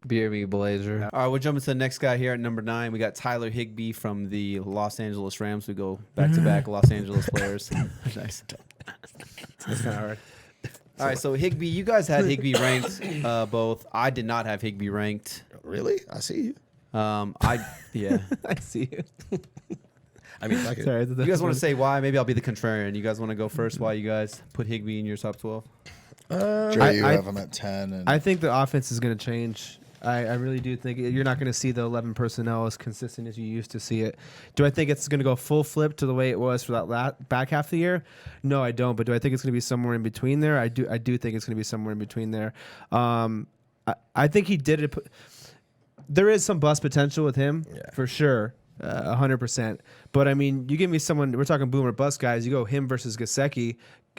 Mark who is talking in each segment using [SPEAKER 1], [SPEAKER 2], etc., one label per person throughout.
[SPEAKER 1] BRB Blazer. All right, we're jumping to the next guy here at number 9. We got Tyler Higbee from the Los Angeles Rams. We go back-to-back Los Angeles players. Nice.
[SPEAKER 2] That's kind of hard.
[SPEAKER 1] All right, so Higbee, you guys had Higbee ranked both. I did not have Higbee ranked.
[SPEAKER 3] Really? I see you.
[SPEAKER 1] Yeah.
[SPEAKER 2] I see you.
[SPEAKER 3] I mean, like
[SPEAKER 2] Sorry,
[SPEAKER 1] You guys want to say why? Maybe I'll be the contrarian. You guys want to go first? Why you guys put Higbee in your top 12?
[SPEAKER 4] Dre, you have him at 10. And
[SPEAKER 2] I think the offense is going to change. I really do think you're not going to see the 11 personnel as consistent as you used to see it. Do I think it's going to go full flip to the way it was for that back half of the year? No, I don't. But do I think it's going to be somewhere in between there? I do think it's going to be somewhere in between there. I think he did it. There is some bust potential with him for sure. 100%. But I mean, you give me someone, we're talking boomer bust guys, you go him versus Gesicki.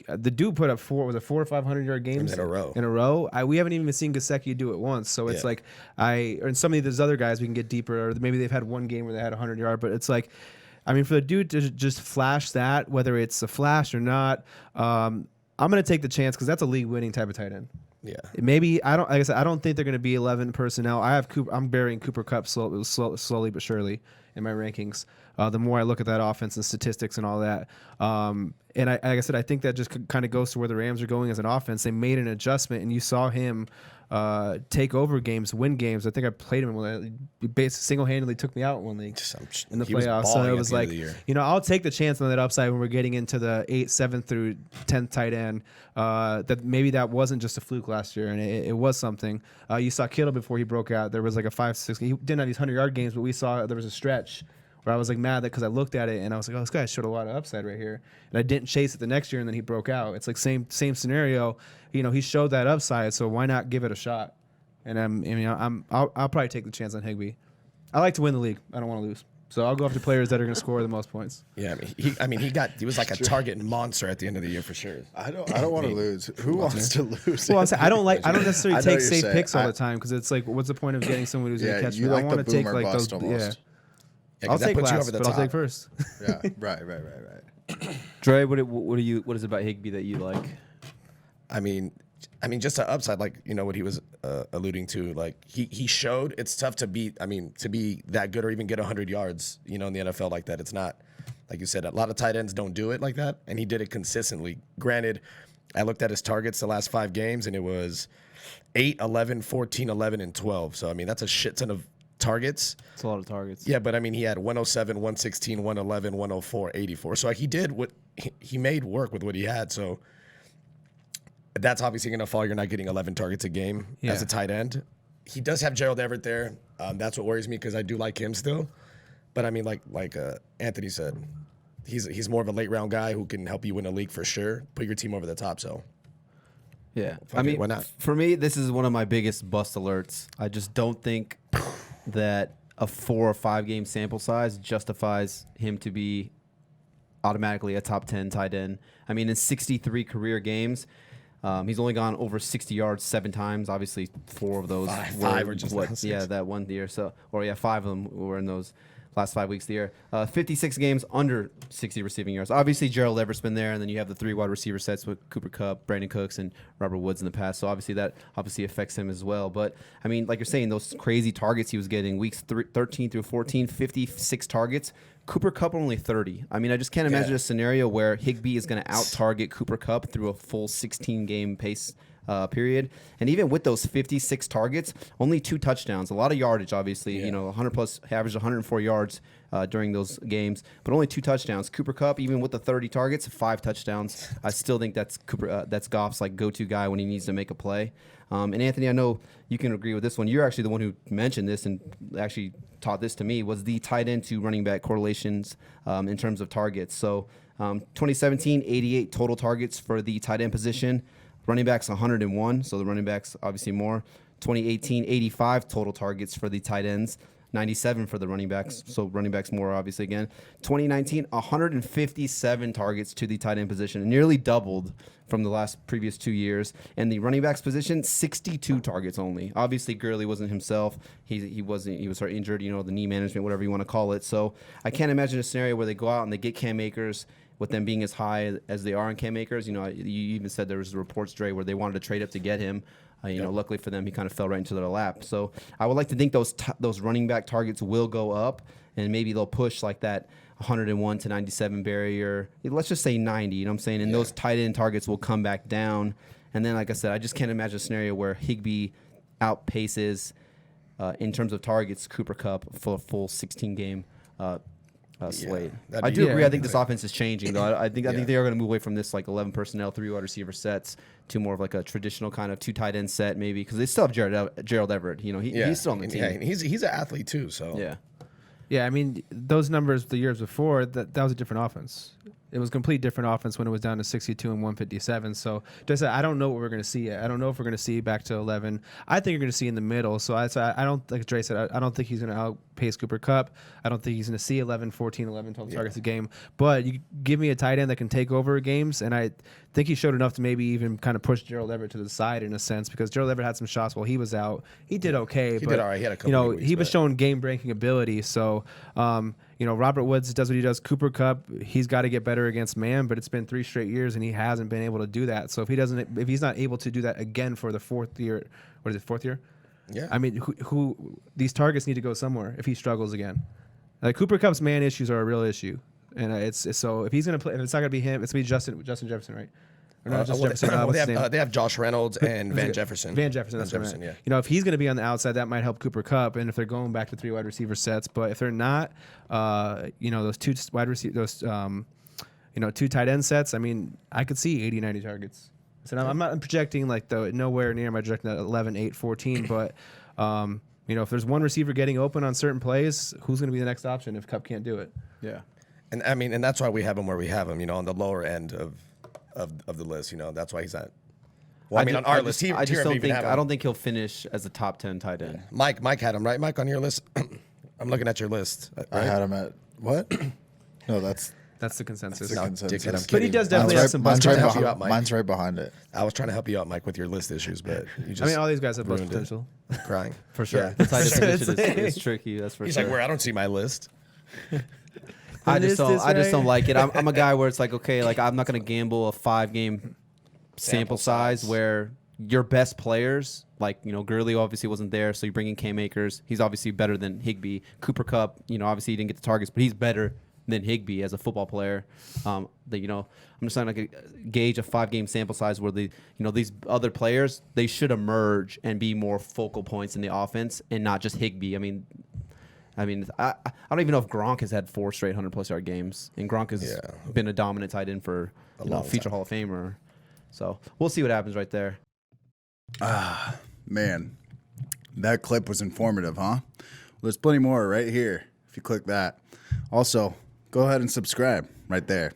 [SPEAKER 2] The dude put up 4 or 500 yard games
[SPEAKER 3] in a
[SPEAKER 2] row. We haven't even seen Gesicki do it once. So it's like and some of these other guys we can get deeper, or maybe they've had one game where they had 100 yard, but it's like, I mean, for the dude to just flash that, whether it's a flash or not, I'm going to take the chance because that's a league winning type of tight end.
[SPEAKER 3] Yeah.
[SPEAKER 2] Maybe I don't think they're going to be 11 personnel. I'm burying Cooper Kupp slowly but surely in my rankings. The more I look at that offense and statistics and all that, and like I said, I think that just kind of goes to where the Rams are going as an offense. They made an adjustment, and you saw him take over games, win games. I think I played him when he basically single-handedly took me out in one league in the playoffs. So it was like, I'll take the chance on that upside when we're getting into the 7th through 10th tight end. That maybe that wasn't just a fluke last year, and it was something. You saw Kittle before he broke out. There was like a 5-6. He didn't have these 100-yard games, but we saw there was a stretch where I was like mad that because I looked at it and I was like, oh, this guy showed a lot of upside right here, and I didn't chase it the next year, and then he broke out. It's like same scenario. He showed that upside, so why not give it a shot? And I'll probably take the chance on Higbee. I like to win the league. I don't want to lose. So I'll go after players that are going to score the most points.
[SPEAKER 3] Yeah, he was like a target monster at the end of the year for sure.
[SPEAKER 4] I don't want to lose. Who wants to lose?
[SPEAKER 2] Well, I don't necessarily take safe picks all the time because it's like, what's the point of getting someone who's going to catch me? I want to take like those.
[SPEAKER 4] Almost.
[SPEAKER 3] Yeah,
[SPEAKER 2] I'll take
[SPEAKER 3] you
[SPEAKER 2] last,
[SPEAKER 3] over the
[SPEAKER 2] but
[SPEAKER 3] top.
[SPEAKER 2] I'll take first.
[SPEAKER 4] Yeah, right.
[SPEAKER 1] Dre, what is it about Higbee that you like?
[SPEAKER 3] I mean, just the upside, like what he was alluding to. Like he showed it's tough to beat. I mean, to be that good or even get 100 yards, in the NFL like that. It's not, like you said, a lot of tight ends don't do it like that, and he did it consistently. Granted, I looked at his targets the last 5 games, and it was 8, 11, 14, 11, and 12. So I mean, that's a shit ton of targets.
[SPEAKER 1] It's a lot of targets.
[SPEAKER 3] Yeah, but I mean, he had 107, 116, 111, 104, 84. So like, he did what he made work with what he had. So that's obviously going to fall. You're not getting 11 targets a game as a tight end. He does have Gerald Everett there. That's what worries me because I do like him still. But I mean, like Anthony said, he's more of a late round guy who can help you win a league for sure. Put your team over the top. So
[SPEAKER 1] yeah,
[SPEAKER 3] I mean, why not?
[SPEAKER 1] For me, this is one of my biggest bust alerts. I just don't think that a 4 or 5 game sample size justifies him to be automatically a top 10 tight end. I mean, in 63 career games, he's only gone over 60 yards 7 times. Obviously, 4 of those
[SPEAKER 3] were just
[SPEAKER 1] that one year. 5 of them were in those last 5 weeks of the year. 56 games under 60 receiving yards. Obviously, Gerald Everett's been there, and then you have the 3 wide receiver sets with Cooper Kupp, Brandon Cooks, and Robert Woods in the past. So obviously that affects him as well. But I mean, like you're saying, those crazy targets he was getting weeks 13 through 14, 56 targets. Cooper Kupp only 30. I mean, I just can't imagine a scenario where Higbee is going to out-target Cooper Kupp through a full 16-game pace period. And even with those 56 targets, only 2 touchdowns. A lot of yardage, obviously. 100 plus, averaged 104 yards during those games, but only 2 touchdowns. Cooper Kupp, even with the 30 targets, 5 touchdowns. I still think that's that's Goff's like go-to guy when he needs to make a play. And Anthony, I know you can agree with this one. You're actually the one who mentioned this and actually taught this to me, was the tight end to running back correlations in terms of targets. So 2017, 88 total targets for the tight end position. Running backs 101, so the running backs obviously more. 2018, 85 total targets for the tight ends. 97 for the running backs, so running backs more obviously again. 2019, 157 targets to the tight end position, nearly doubled from the previous 2 years. And the running backs position, 62 targets only. Obviously, Gurley wasn't himself. He was sort of injured, the knee management, whatever you want to call it. So I can't imagine a scenario where they go out and they get Cam Akers, with them being as high as they are in Cam Akers. You even said there was reports, Dre, where they wanted to trade up to get him. Luckily for them, he kind of fell right into their lap. So I would like to think those running back targets will go up, and maybe they'll push like that 101 to 97 barrier. Let's just say 90. You know what I'm saying? And those tight end targets will come back down. And then, like I said, I just can't imagine a scenario where Higbee outpaces in terms of targets Cooper Kupp for a full 16-game slate. I do agree. I think this offense is changing, though. I think they are going to move away from this like 11 personnel, 3 wide receiver sets to more of like a traditional kind of 2 tight end set, maybe, because they still have Gerald Everett. He's still on the team.
[SPEAKER 3] Yeah, he's an athlete too. So
[SPEAKER 2] yeah. I mean, those numbers the years before that was a different offense. It was a complete different offense when it was down to 62 and 157. So just I don't know what we're going to see yet. I don't know if we're going to see back to 11. I think you're going to see in the middle. So I don't, like Dre said, I don't think he's going to outpace Cooper Kupp. I don't think he's going to see 11, 14, 11 total targets a game. But you give me a tight end that can take over games, and I think he showed enough to maybe even kind of push Gerald Everett to the side in a sense, because Gerald Everett had some shots while he was out. He did okay.
[SPEAKER 3] He did all right. He had a couple of weeks,
[SPEAKER 2] he was showing game-breaking ability. So, Robert Woods does what he does. Cooper Kupp, he's got to get better against man, but it's been 3 straight years and he hasn't been able to do that. So if he's not able to do that again for the 4th year, what is it, 4th year?
[SPEAKER 3] Yeah.
[SPEAKER 2] I mean, who these targets need to go somewhere if he struggles again. Like Cooper Kupp's man issues are a real issue, and it's so if he's gonna play, if it's not gonna be him, it's gonna be Justin Jefferson, right? Or not Jefferson.
[SPEAKER 3] They have Josh Reynolds and Van Jefferson.
[SPEAKER 2] Van Jefferson, yeah. If he's going to be on the outside, that might help Cooper Kupp. And if they're going back to 3 wide receiver sets, but if they're not, those 2 wide receiver, 2 tight end sets. I mean, I could see 80, 90 targets. So I'm not projecting nowhere near my projecting 11, 8, 14, but if there's one receiver getting open on certain plays, who's going to be the next option if Kupp can't do it?
[SPEAKER 1] Yeah,
[SPEAKER 3] and that's why we have him where we have him. On the lower end of the list, that's why he's at. Well, on our list,
[SPEAKER 1] I don't think he'll finish as a top 10 tight end.
[SPEAKER 3] Mike had him, right? Mike, on your list. I'm looking at your list. Right?
[SPEAKER 4] I had him at what? No, that's
[SPEAKER 2] the consensus.
[SPEAKER 3] Dickhead,
[SPEAKER 2] but he does definitely have some bust.
[SPEAKER 4] Mine's right behind it.
[SPEAKER 3] I was trying to help you out, Mike, with your list issues, but you just.
[SPEAKER 2] I mean, all these guys have bust potential.
[SPEAKER 3] Crying
[SPEAKER 1] for sure.
[SPEAKER 3] Yeah.
[SPEAKER 1] The tight end position is tricky. That's for
[SPEAKER 3] He's
[SPEAKER 1] sure.
[SPEAKER 3] like, where I don't see my list.
[SPEAKER 1] I just don't like it. I'm a guy where it's like, okay, like I'm not gonna gamble a 5-game sample size where your best players, like Gurley obviously wasn't there, so you bring in Cam Akers. He's obviously better than Higbee. Cooper Kupp, obviously he didn't get the targets, but he's better than Higbee as a football player. I'm just trying to gauge a 5-game sample size where these other players, they should emerge and be more focal points in the offense and not just Higbee. I mean, I don't even know if Gronk has had 4 straight 100+ yard games, and Gronk has been a dominant tight end for a future Hall of Famer. So we'll see what happens right there.
[SPEAKER 5] Man, that clip was informative, huh? Well, there's plenty more right here if you click that. Also, go ahead and subscribe right there.